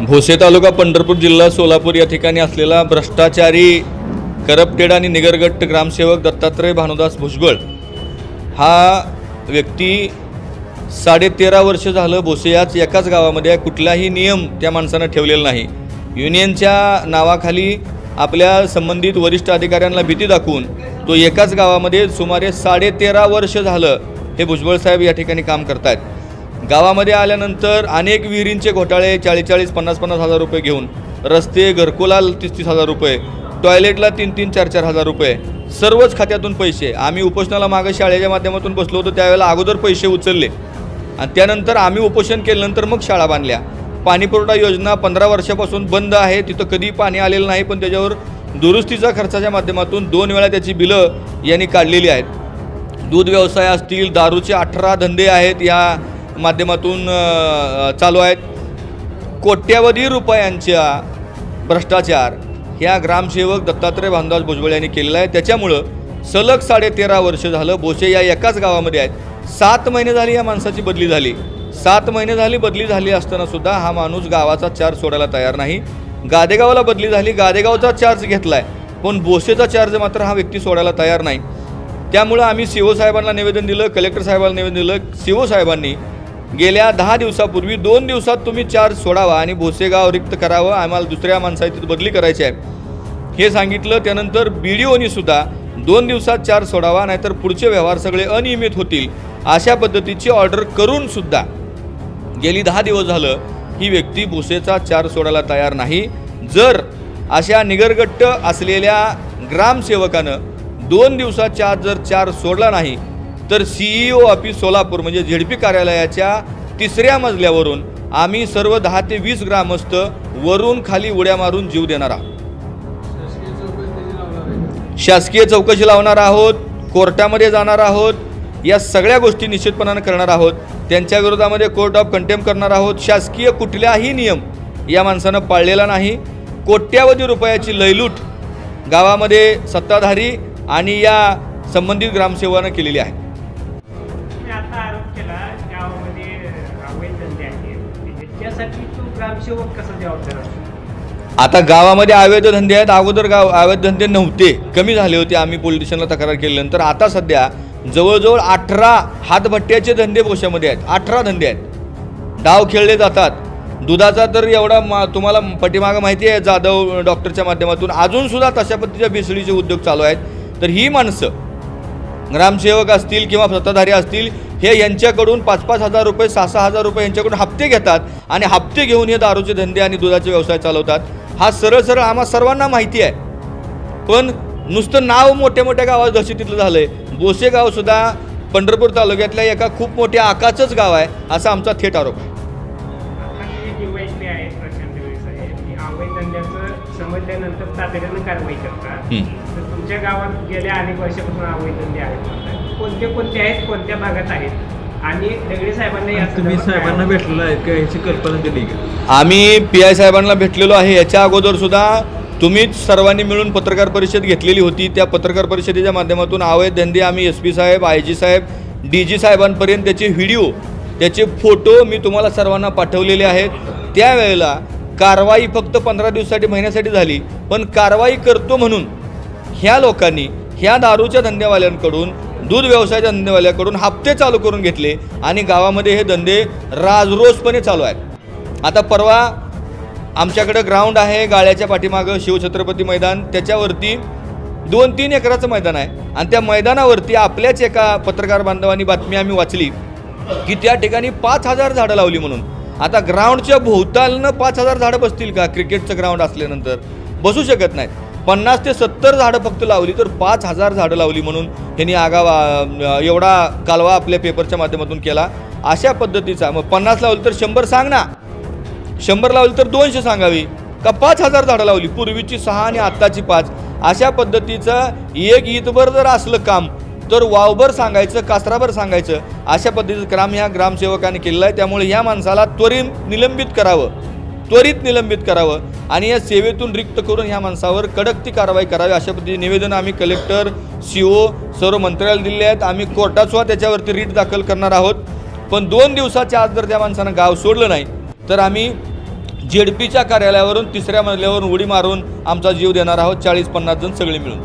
भोसे तालुका पंढरपूर जिल्हा सोलापूर या ठिकाणी असलेला भ्रष्टाचारी करप्टेड आणि निगरगट्ट ग्रामसेवक दत्तात्रय भानुदास भुजबळ हा व्यक्ती 13.5 वर्ष झालं भोसे याच एकाच गावामध्ये कुठलाही नियम त्या माणसानं ठेवलेला नाही। युनियनच्या नावाखाली आपल्या संबंधित वरिष्ठ अधिकाऱ्यांना भीती दाखवून तो एकाच गावामध्ये सुमारे 13.5 वर्ष झालं हे भुजबळ साहेब या ठिकाणी काम करतात। गावामध्ये आल्यानंतर अनेक विहिरींचे घोटाळे 40-40, 50-50 हजार रुपये घेऊन, रस्ते घरकुला 30-30 हजार रुपये, टॉयलेटला 3-3, 4-4 हजार रुपये, सर्वच खात्यातून पैसे। आम्ही उपोषणाला मागे शाळेच्या माध्यमातून बसलो होतो त्यावेळेला अगोदर पैसे उचलले आणि त्यानंतर आम्ही उपोषण केल्यानंतर मग शाळा बांधल्या। पाणीपुरवठा योजना 15 वर्षापासून बंद आहे, तिथं कधी पाणी आलेलं नाही, पण त्याच्यावर दुरुस्तीचा खर्चाच्या माध्यमातून 2 वेळा त्याची बिलं यांनी काढलेली आहेत। दूध व्यवसाय असतील, दारूचे 18 धंदे आहेत या माध्यमातून चालू आहेत। कोट्यावधी रुपयांच्या भ्रष्टाचार ह्या ग्रामसेवक दत्तात्रय भानुदास भुजबळ यांनी केलेला आहे। त्याच्यामुळं सलग 13.5 वर्ष झालं भोसे या एकाच गावामध्ये आहेत। 7 महिने झाली या माणसाची बदली झाली। 7 महिने झाली बदली झाली असताना सुद्धा हा माणूस गावाचा चार्ज सोडायला तयार नाही। गादेगावला बदली झाली, गादेगावचा चार्ज घेतलाय, पण भोसेचा चार्ज मात्र हा व्यक्ती सोडायला तयार नाही। त्यामुळं आम्ही सीओ साहेबांना निवेदन दिलं, कलेक्टर साहेबांना निवेदन दिलं। सीओ साहेबांनी गेल्या 10 दिवसापूर्वी 2 दिवसात तुम्ही चार्ज सोडावा आणि भोसेगाव रिक्त करावं, आम्हाला दुसऱ्या माणसाची बदली करायची आहे हे सांगितलं। त्यानंतर BDOनी सुद्धा 2 दिवसात चार्ज सोडावा, नाहीतर पुढचे व्यवहार सगळे अनियमित होतील अशा पद्धतीची ऑर्डर करून सुद्धा गेली 10 दिवस झालं ही व्यक्ती भोसेचा चार्ज सोडायला तयार नाही। जर अशा निगरगट्ट असलेल्या ग्रामसेवकानं 2 दिवसाच्या जर चार्ज सोडला नाही तर CEO ऑफिस सोलापूर म्हणजे ZP कार्यालयाच्या 3ऱ्या मजल्यावरून आम्ही सर्व 10 ते 20 ग्रामस्थ वरून खाली उड्या मारून जीव देणार आहोत। शासकीय चौकशी लावणार आहोत, कोर्टामध्ये जाणार आहोत, या सगळ्या गोष्टी निश्चितपणाने करणार आहोत। त्यांच्या विरोधामध्ये कोर्ट ऑफ कंटेम्प्ट करणार आहोत। शासकीय कुठलाही नियम या माणसानं पाळलेला नाही। कोट्यावधी रुपयाची लयलूट गावामध्ये सत्ताधारी आणि या संबंधित ग्रामसेवकानं केलेली आहे। आता आरोप केला गावामध्ये अवैध धंदे आहेत, त्यासाठी तो ग्रामसेवक कसा जबाबदार असतो? आता गावामध्ये अवैध धंदे आहेत, अगोदर अवैध धंदे नव्हते, कमी झाले होते, आम्ही पोलीस स्टेशनला तक्रार केल्यानंतर। आता सध्या जवळजवळ 18 हातभट्ट्याचे धंदे भोश्यामध्ये आहेत। 18 धंदे आहेत, डाव खेळले जातात। दुधाचा तर एवढा तुम्हाला पाठीमागं माहिती आहे जाधव डॉक्टरच्या माध्यमातून अजूनसुद्धा तशा पद्धतीच्या भेसळीचे उद्योग चालू आहेत। तर ही माणसं ग्रामसेवक असतील किंवा सत्ताधारी असतील हे यांच्याकडून 5-5 हजार रुपये, 6-6 हजार रुपये यांच्याकडून हप्ते घेतात आणि हप्ते घेऊन हे दारूचे धंदे आणि दुधाचे व्यवसाय चालवतात। हा सरळ आम्हा सर्वांना माहिती आहे, पण नुसतं नाव मोठ्या मोठ्या गावात दहशतीतलं झालं आहे। भोसे गावसुद्धा पंढरपूर तालुक्यातल्या एका खूप मोठ्या आकाचंच गाव आहे असा आमचा थेट आरोप आहे। अवैध धंद्याचं समजल्यानंतर तातडीनं कारवाई करतात, तर तुमच्या गावात गेल्या अनेक वर्षापासून अवैध धंदे आहेत, कोणते आहेत, कोणत्या भागात आहेत आणि दगडे साहेबांना तुम्ही साहेबांना भेटलेलं आहे का याची कल्पना दिली का? आम्ही PI साहेबांना भेटलेलो आहे। याच्या अगोदर सुद्धा तुम्हीच सर्वांनी मिळून पत्रकार परिषद घेतलेली होती। त्या पत्रकार परिषदेच्या माध्यमातून अवैध धंदे आम्ही SP साहेब, IG साहेब, DG साहेबांपर्यंत त्याचे व्हिडिओ, त्याचे फोटो मी तुम्हाला सर्वांना पाठवलेले आहेत। त्यावेळेला कारवाई फक्त 15 दिवसासाठी, महिन्यासाठी झाली, पण कारवाई करतो म्हणून ह्या लोकांनी ह्या दारूच्या धंदेवाल्यांकडून, दूध व्यवसायाच्या धंदेवाल्यांकडून हप्ते चालू करून घेतले आणि गावामध्ये हे धंदे राजरोसपणे चालू आहेत। आता परवा आमच्याकडं ग्राउंड आहे गाळ्याच्या पाठीमागं, शिवछत्रपती मैदान, त्याच्यावरती 2-3 एकराचं मैदान आहे आणि त्या मैदानावरती आपल्याच एका पत्रकार बांधवांनी बातमी आम्ही वाचली की त्या ठिकाणी 5000 झाडं लावली म्हणून। आता ग्राउंडच्या भोवतालनं 5000 झाडं बसतील का? क्रिकेटचं ग्राउंड असल्यानंतर बसू शकत नाहीत। 50 ते 70 झाडं फक्त लावली तर 5000 झाडं लावली म्हणून ह्यांनी आगावा एवढा कालवा आपल्या पेपरच्या माध्यमातून केला। अशा पद्धतीचा मग 50 लावली तर 100 सांग ना, 100 लावली तर 200 सांगावी का? 5000 झाडं लावली, पूर्वीची 6 आणि आत्ताची 5, अशा पद्धतीचं एक ईदभर जर असलं काम तर वावभर सांगायचं, कासराभर सांगायचं, अशा पद्धतीचं काम ह्या ग्रामसेवकाने केलेलं आहे। त्यामुळे ह्या माणसाला त्वरित निलंबित करावं आणि या सेवेतून रिक्त करून ह्या माणसावर कडक ती कारवाई करावी अशा पद्धतीचे निवेदन आम्ही कलेक्टर, CO सर्व मंत्र्याला दिले आहेत। आम्ही कोर्टात सुद्धा त्याच्यावरती रीट दाखल करणार आहोत। पण 2 दिवसाच्या आत जर त्या माणसानं गाव सोडलं नाही तर आम्ही जेडपीच्या कार्यालयावरून 3ऱ्या मजल्यावरून उडी मारून आमचा जीव देणार आहोत 40-50 जण सगळे मिळून.